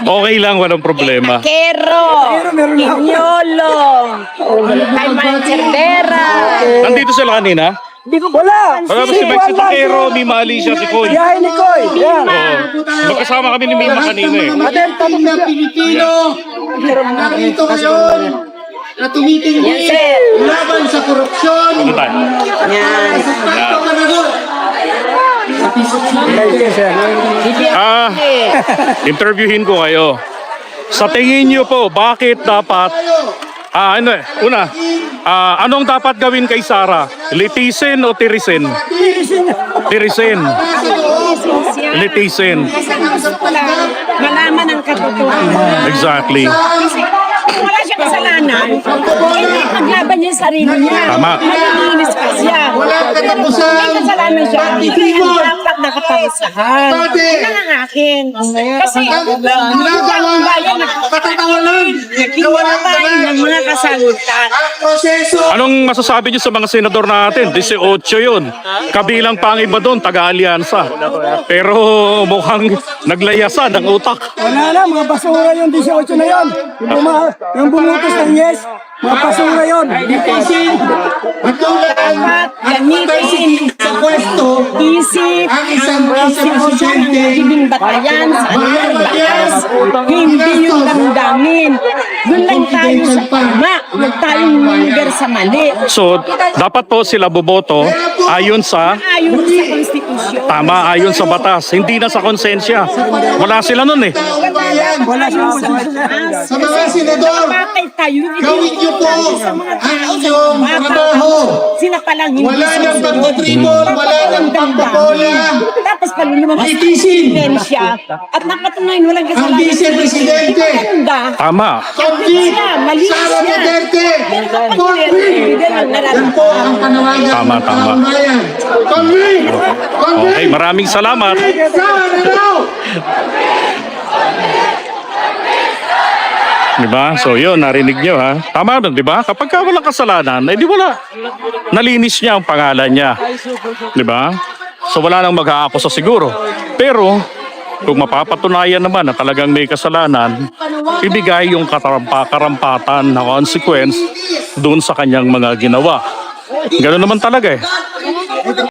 Okay lang, walang problema. Kero, Pinyolo, kay Mancherdera. Nandito sila kanina? Wala! Wala ba si Mike, si Takero, ni Mali siya, si Koy? Biyahe ni Koy! Yan! Oo. Magkasama kami ni Mima kanina eh. Aten, tanong na Pilipino narito ngayon na tumitingin laban sa korupsyon Ano tayo? sa Pacto Managua. Interviewin ko kayo. Sa tingin nyo po, bakit dapat anong dapat gawin kay Sara? Litisin o tirisin? Tirisin. Litisin. Gusto ko lang malaman ang katotohanan. Exactly. Kasi wala siyang kasalanan. Paglaban niya yung sarili niya. Tama. Malilinis pa siya. Walang katapusan. May kasalanan siya. Hindi ang dapat nakapangasahan. Yan ang akin. Kasi ang bayan Katatawanan. nakikiwala tayo ng mga kasagutan. Proseso. Anong masasabi nyo sa mga senador natin? 18 yun. Kabilang pa ang iba doon, taga-alyansa. Pero mukhang naglayasan ang utak. Wala na, mga basura yung 18 na yun. Yung bumutos ng yes, mga basura yun. Litisin. Matulad Gamitin sa pwesto isip ang isang konstitusyon ng vice-presidente. magiging batayan sa anumang batas, hindi yung damdamin. Doon lang tayo sa tama, huwag tayong lugar sa mali. So, dapat po sila boboto ayon sa Ayon sa konstitusyon. tama, ayon sa batas. Hindi na sa konsensya. Wala sila nun eh. Wala siyang Sa mga senador, Patay tayo. gawin niyo po ang inyong trabaho. Sila palang hindi Wala nang susunod. pagtitribol, wala nang pagpapola. Tapos pala lumabas ang Litisin. ebidensya at napatunayan walang Ang kasalanan. vice-presidente, Maganda. Tama. convict Mali Sara siya. Duterte. Pag Convict. Yan po ang panawagan Tama, ng tama. taong bayan. Convict. Convict. Okay, maraming salamat. Sara now. Diba? So yun, narinig nyo ha. Tama nun, diba? Kapag ka walang kasalanan, eh di wala. Nalinis niya ang pangalan niya. Diba? So wala nang mag-aakusa siguro. Pero, kung mapapatunayan naman na talagang may kasalanan, ibigay yung karampatan na consequence doon sa kanyang mga ginawa. Ganun naman talaga eh.